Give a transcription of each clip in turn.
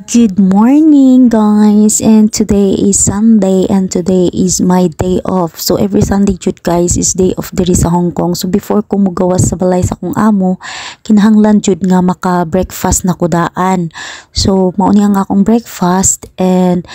Good morning guys, and today is Sunday and today is my day off. So every Sunday jud guys is day off diri sa Hong Kong. So before ko mugawas sa balay sa kong amo, kinahanglan jud nga maka breakfast na kudaan. So mao ni nga akong breakfast and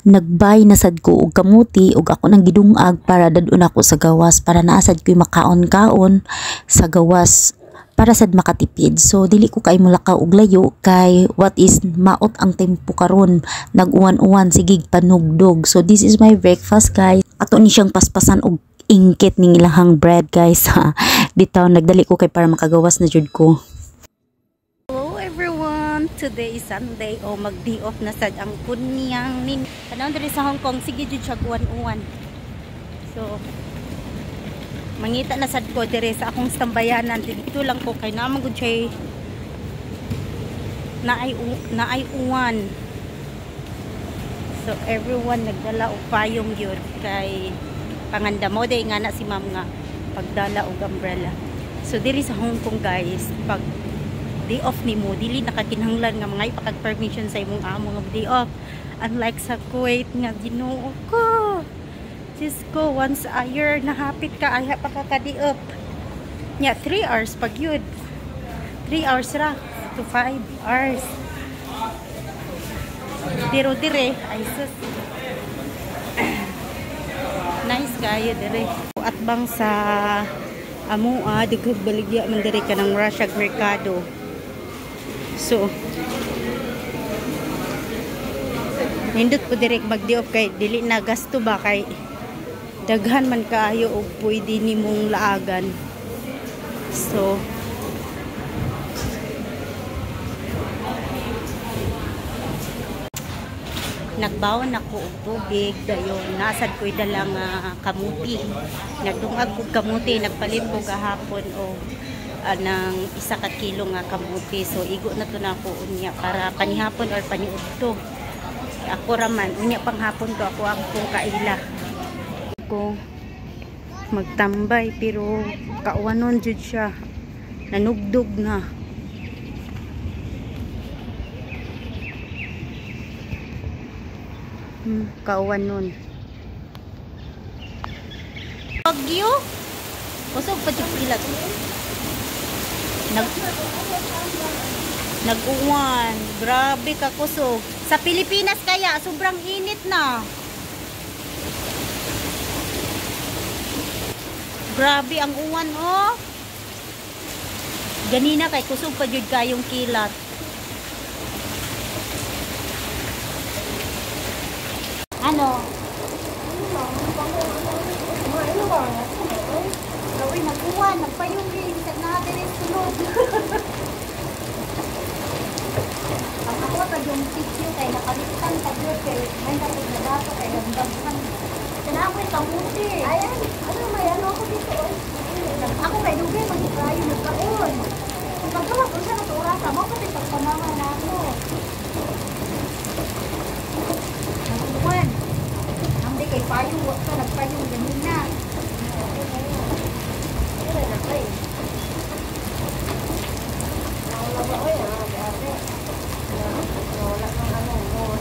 nagbay na sad ko og kamuti ug ako nang gidungag para dadun ako sa gawas para naasad ko'y makaon-kaon sa gawas para sad makatipid. So dili ko kay mulakaw og layo kay what is maot ang tempo karon, nag-uwan-uwan sigig panugdog. So this is my breakfast guys. Ato ni siyang paspasan og ingkit ning ilahang bread guys. Bitaw nagdali ko kay para makagawas na jud ko. Hello everyone, today is Sunday o mag-day off na sad ang kunyang nin. Kanang diri sa Hong Kong sige jud siya uwan-uwan. So mangita na sad ko dire sa akong stambayanan. Dito lang ko kay naman gud siya naay uwan. So everyone nagdala og payong gyud kay panganda mo day nga na si ma'am nga pagdala og umbrella. So diri sa Hong Kong guys, pag day off nimo dili nakakinahanglan nga mga ipakag permission sa imong amo nga day off. Unlike sa Kuwait nga Ginoo ko. Just go once a year na hapit ka ay pakakadiop. Nya 3 hours pag yun. 3 hours ra to 5 hours. Pero dire ay sus. Nice kayo dire. At bang sa amua digug baligya man dire ka ng Russia merkado. So nindot po direk mag-day-off kay dili na gasto ba kay daghan man kaayo og pwede nimong laagan. So nagbawon ako og tubig dayon nasad ko'y dalang kamuti. Nagdungag ko kamuti, nagpalit ko gahapon og ng 1 kilo nga kamuti. So igo na to na ako unya para panihapon or paniudto. Ako raman unya panghapon to ako ang kung kaila ko magtambay pero kauwanon jud siya, nanugdog na. Kauwanon bagyo kusog pa jud ilat nag-uwan, grabe ka kusog. Sa Pilipinas kaya sobrang init na. Grabe ang uwan oh. Ganina kay kusog pa jud kayong kilat. Ano? Uy, nag-uwan, nagpayong rin sa natin sunod. Ang ako pag yung sityo kay nakalitan tagyo kay may napod na dato kay nagdaghan. Sinaboy kamuti. Ayan, ano may ano ako dito oy. Ako kay dugay magkayo nagkaon. Kung pagkawag ko siya na oras mo kasi pagpamama na ako. Nagkuhan. Hindi kay payong wag ka nagpayong ganina.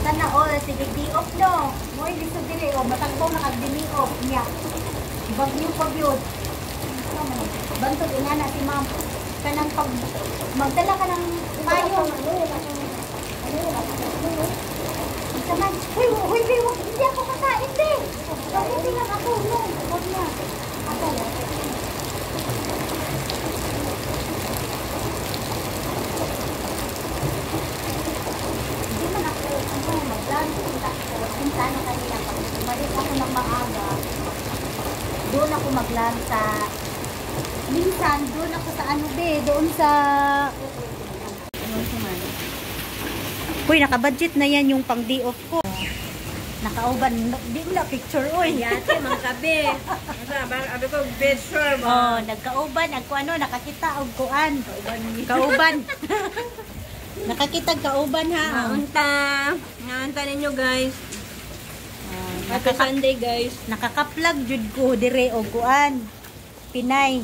Sana all sige di off no. Moy lisod dili o matagbaw na kag dini off niya. Bagyo pag yun. Bantog ina na si ma'am. Kanang pag magdala ka ng payong. Saman, huy, hindi ako kakain din. Hindi lang ako, no. Huwag na. Ako. Hindi man ako, mag-lunch. Pinta na kanina. Pag umalis ako ng maaga, doon ako mag-lunch sa... Minsan, doon ako sa ano be, doon sa... Uy, naka-budget na yan yung pang day off ko. Nakauban, di mo na picture, uy. Yate, mga kabe. Abi ko, picture mo. Oh, nagkauban, nakakita og kuan. Kauban. Nakakita kauban ha. Naunta ninyo guys. Happy Nakaka Sunday guys. nakaka-plug jud ko dire og kuan. Pinay.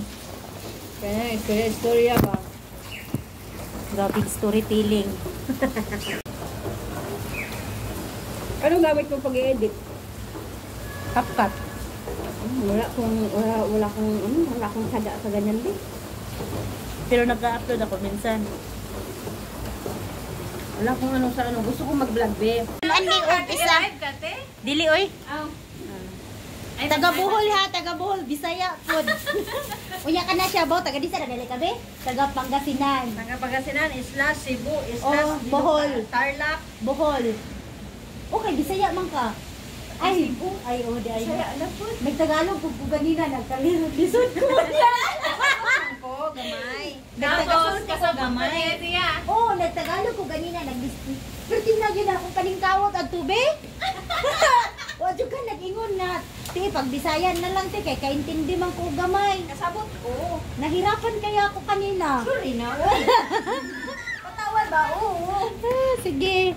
Kaya istorya ba? Grabe storytelling. Anong gamit mo pag-i-edit? CapCut. Wala akong saga sa ganyan din. Pero nag-upload ako minsan. Wala akong ano sa ano. Gusto kong mag-vlog, be. Anding og isa. Dili oy. Taga Bohol ha, taga Bohol, Bisaya pod. Unya ka na siya ba? Taga Disa na dili ka be? Taga Pangasinan. Taga Pangasinan, Isla, Cebu, Oh, Bohol. Tarlac. Bohol. Okay, Bisaya man ka. Ay, ay, oh, di ay. Bisaya, alam po. Nagtagalog ko ganina, nagkalisod ko. Ko, gamay. Nagtagalog ko gamay. Oh, nagtagalog ko ganina, pero tingnan yun ako kaning kawat at tubig. Wadyo ka nag-ingon na. Ti, pag Bisayan na lang, ti, kay kaintindi man ko gamay. Kasabot ko. Nahirapan kaya ako kanina. Sorry na. Patawad ba? Oo. Sige.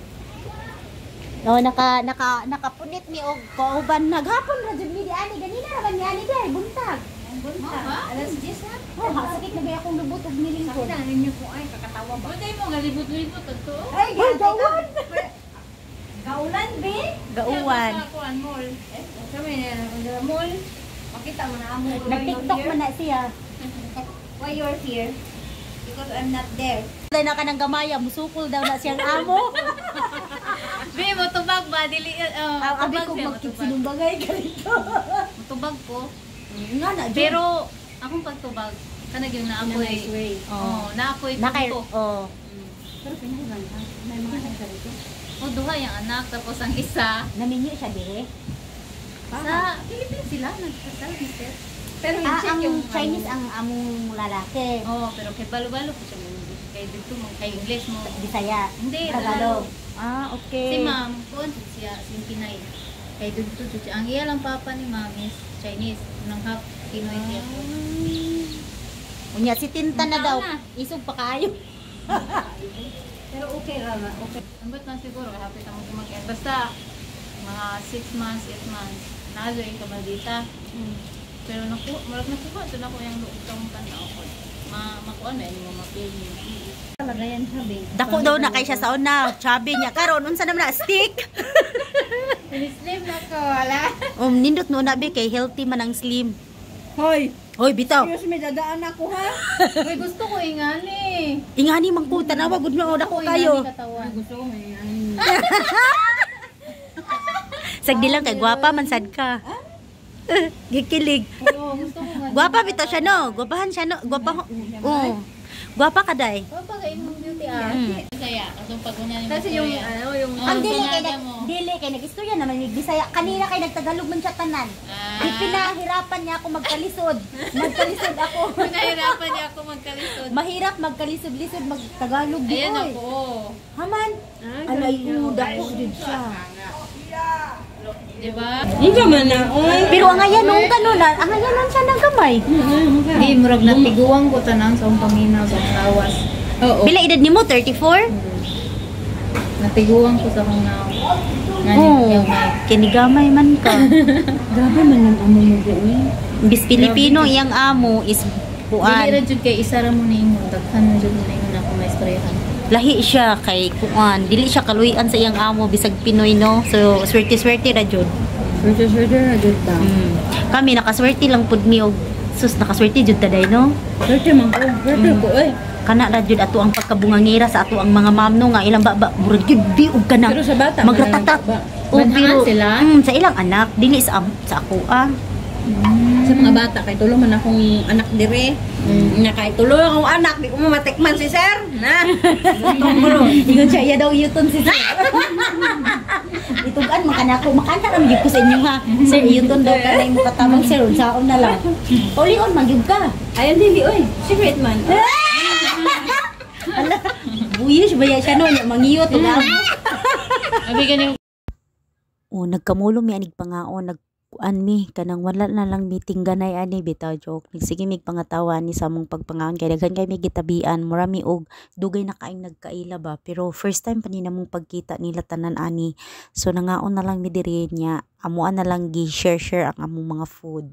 No, nakapunit ni og kauban naghapon ra jud mi di ani ganina ra man ni ani day buntag. Alas 10 na. Oh, sakit na ba akong lubot og nilingkod. Sakit na ninyo po ay kakatawa ba? Buday mo, galibot-libot ito. Ay, gawon. Gaulan, be? Gauwan. Kuan mall. Sabi niya, ang mall. Makita mo na amo. Nag-TikTok man na siya. Why you're here? Because I'm not there. Dahil na ka ng gamaya, musukol daw na siyang amo. Be, motubag ba? Dili, Abi ko magkitsinumbagay ka rito. Motubag ko. Nga na, Pero, akong pagtubag, kanag yung naapoy. nice way. Naapoy Nakay, ko. oh. Pero pinahiban ka. May mga anak ka rito. O, duha yung anak, tapos ang isa. Naminyo siya dire. Sa Philippines sila, nagkasal, mister. Pero Ang yung Chinese ang among lalaki. Oo, pero kay balo-balo ko siya mo. Kay dito mo, kay English mo. Bisaya. Hindi, Tagalog. Ah, Si okay. ma'am, kuan siya, si Pinay. Kay dito siya. Ang iya lang papa ni ma'am is Chinese. Nang hap, Pinoy siya. Unya si Tinta na Ang daw. na. Isog pa kayo. Pero okay lang. Okay. Ambot man siguro, kapit ang mag-end. Basta, mga 6 months, 8 months, naazoy ka maldita. Pero marag nakuha, ito na ko yung itong tanaw ko. Makuha na yung mga pili. Talaga yan, sabi. Dako daw na kay siya sa una. Chubby niya. Karon unsa naman na stick? Slim na ko, wala. Nindot no na be kay healthy man ang slim. Hoy! Hoy, bitaw. Serious, may dadaan ako, ha? Uy, gusto ko ingani. Ingani man ko tanawa gud mo dako kayo. Gusto ko, may Sagdi lang kay gwapa man sad ka. Gikilig. Oo, gusto ko nga. Gwapa bitaw siya no. Gwapahan siya no. Gwapa. Oh. Gwapa ka day. Papa, kain mong beauty Kaya, kasong pag-una yung Kasi yung, Victoria. yung... Ang dili kay pangalan mo. dili kay nagistorya naman ni Bisaya. Kanina kay nagtagalog man siya tanan. Ah. Ipinahirapan niya ako magkalisod. Magkalisod ako. Nahirapan niya ako magkalisod. Mahirap magkalisod-lisod magtagalog di Ayan oy. ako. Haman. Alay dako jud siya. Diba? Hindi man na, oy. Pero ang ayan nung kanon, ang ayan nung siya nagamay. Di, murag natiguang ko tanan sa paminaw sa lawas. Oo. Bila edad nimo 34? Natiguang ko sa kong naw. Oh, Yung may. kinigamay man ka. Grabe man ang amo mo doon. Bis Pilipino iyang amo is Dili kuan. ra jud kay isa ra mo ningon. Daghan jud mo ningon ako maistoryahan. Lahi siya kay kuan. Dili siya kaluyan sa iyang amo bisag Pinoy no. So swerte-swerte ra jud. Swerte na jud ta. Kami nakaswerte lang pud mi og sus nakaswerte jud taday no. Swerte man ko. Swerte ko, oy. Kana ra jud ato ang pagkabungangira sa ato ang mga mamno nga ilang baba murag jud biog ka na. Pero sa bata, magratatat. manang- O Banhaan pero sila? sa ilang anak dili sa ako ah. Sa mga bata, kay tulo man akong anak dire. Nya kay tulo akong anak, di ko matikman si sir. Na. Ingon siya, iya daw yuton si sir. Itugan, makanako, makanta naman yun ko sa inyo ha. Sir, yuton daw ka na yung katamang sir, unsaon na lang. Uli-on, magyug ka. Ayun dili oy. Secret man. Ala, buyish ba yan siya no, mangiyot, ugamo. Abi ganing O, nagkamulo mi anig pangaon, nagkuan mi, kanang wala na lang meeting ganay ani, bitaw joke. Nagsige mig pangatawan ni sa mong pagpangaon, kaya daghan kay may gitabian, murami og dugay na kaing nagkaila ba. Pero first time pa ni namong pagkita nila tanan ani. So, nangaon na lang mi diri niya, amuan na lang gi-share ang among mga food.